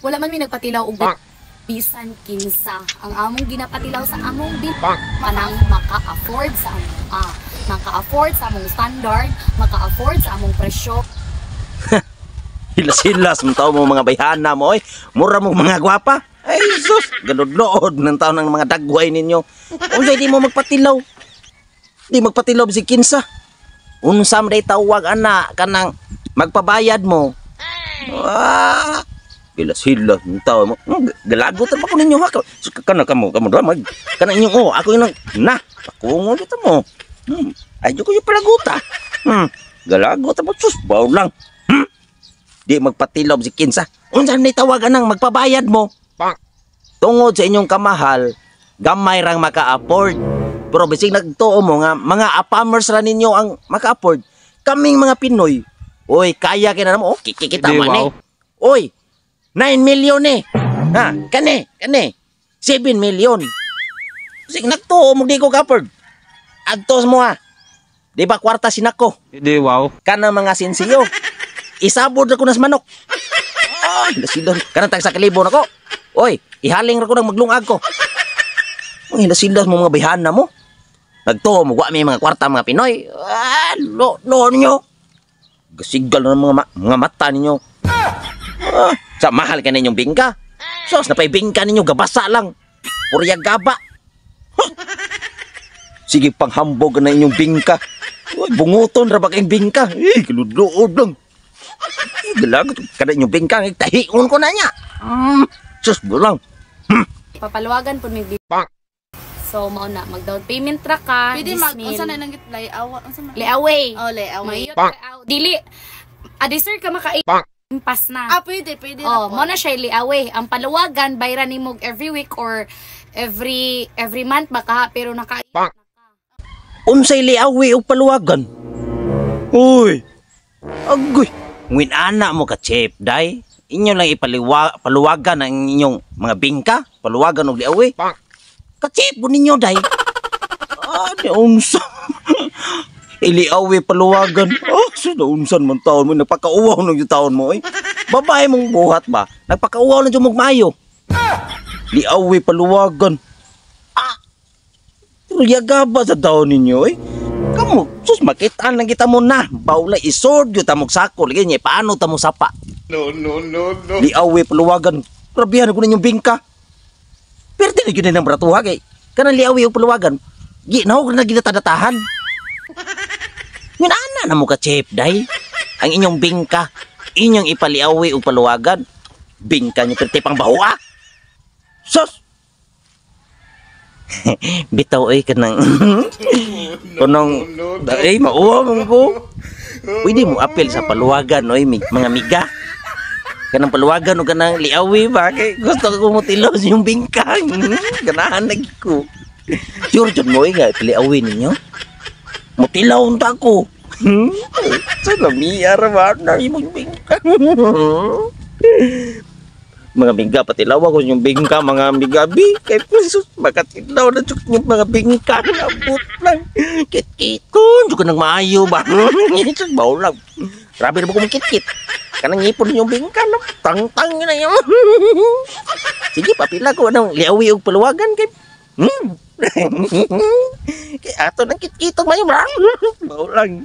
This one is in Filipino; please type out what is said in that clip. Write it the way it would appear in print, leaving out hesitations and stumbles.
Wala man mi nagpatilaw og bisan kinsa. Ang among ginapatilaw sa among bil kanang maka-afford sa among maka-afford sa among standard, maka-afford sa among presyo. Hilas-hilas mo tao mo mga bayhana mo, oy. Mura mo mga gwapa. Ay, sus, ganod-lood ng taon ng mga dagway ninyo. Unsay di mo magpatilaw? Di magpatilaw si kinsa. Unsam day tawag ana kanang magpabayad mo. Hilas-hilas ng tao mo. Galagot pa ko ninyo ha. Kana kamo mag kana inyong ako yung na. Pakungo dito mo. Ayoko yung palaguta. Galagot pa sus, baw lang. Di magpatilaw si kinsa. Unsan day tawag anang magpabayad mo? Tungod sa inyong kamahal, gamay rang maka-afford. Pero bisig nagtuo mo nga, mga apamers ra ninyo ang maka-afford. Kaming mga Pinoy, oy, kaya kina namo, kikita man eh. Oy, 9 million eh. Ha, kani, 7 million. Bisig nagtuo mo di ko ka-afford. Adtos mo ha. Di ba kwarta sinako? Di wow. Kana mga sinsiyo. Isabod na ko nas manok. Hilas-hilas. Kanang tag sa kalibo na ko. Oy, ihaling ra ko nang maglungag ko. Ang hilas-hilas mo mga bayhana mo. Nagtuo mo, may mga kwarta mga Pinoy. Lo ninyo. Gasigal na mga mata ninyo. Sa mahal ka ninyong bingka. Sos, napay bingka ninyo, gabasa lang. Purya gaba. Sige, panghambog na inyong bingka. Uy, bunguton ra ba kayong bingka? Kaludlood lang. Galagot ka na inyong bingka. Tahion ko na niya. Sus, bulang. Papaluwagan po may so mao na mag-down payment ra ka. Pwede unsa na nang layawa, unsa man? Layaway. Oh, layaway. Dili sir ka impas na. Pwede Oh, mo na siya liaway. Ang paluwagan bayran nimo every week or every month baka pero naka Unsay liawi og paluwagan? Uy. Agoy. Ngin ana mo ka chef day. Inyo lang paluwagan ang inyong mga bingka, paluwagan og liawi. Kachip po ninyo, day. Unsa. Iliawi paluwagan. Unsan man taon mo. Nagpakauwaw ng yung taon mo, eh. Babae mong buhat ba? Nagpakauwaw ng yung magmayo. Liawi paluwagan. Yaga ba sa taon ninyo, eh? Kamu, sus, makitaan lang kita mo na. Bawla, isod yung tamog sako. Lagi niya, paano tamo sapa? No. Liawi paluwagan. Rabihan ko ninyong bingka. Pero tinigyan na ng bratuhag eh. Kanang liawi o paluwagan. Ginaw na ginatadatahan. Minana na mo ka, chef, day. Ang inyong bingka. Inyong ipaliawi o paluwagan. Bingka niyo pero pang bawa. Sos! Bitaw ay kanang... Kanang... Ay, mauwa mo ko. Pwede mo apel sa paluwagan, oy, mga miga. Kanang paluwagan o kanang liawi ba? Kaya gusto ko mutilaw sa yung bingkang. Ganahan lagi ko. Sure, dyan mo nga, liawi ninyo. Mutilaw unta ko. Sa lamiyar ba na yung bingkang? Mga bingka, patilaw ako yung bingka, mga bigabi. Kaya Jesus, makatilaw na yung mga bingka. Nabot lang. Kit-kiton, dyan ka nang maayo ba? Baw lang. Grabe na ba kumikit-kit? Kanang ngipon yung bingka, no? Tang-tang na yun. Sige, papila ko anong liawi o paluwagan. Kaya ato ng kit-kitong mayo. Baw lang.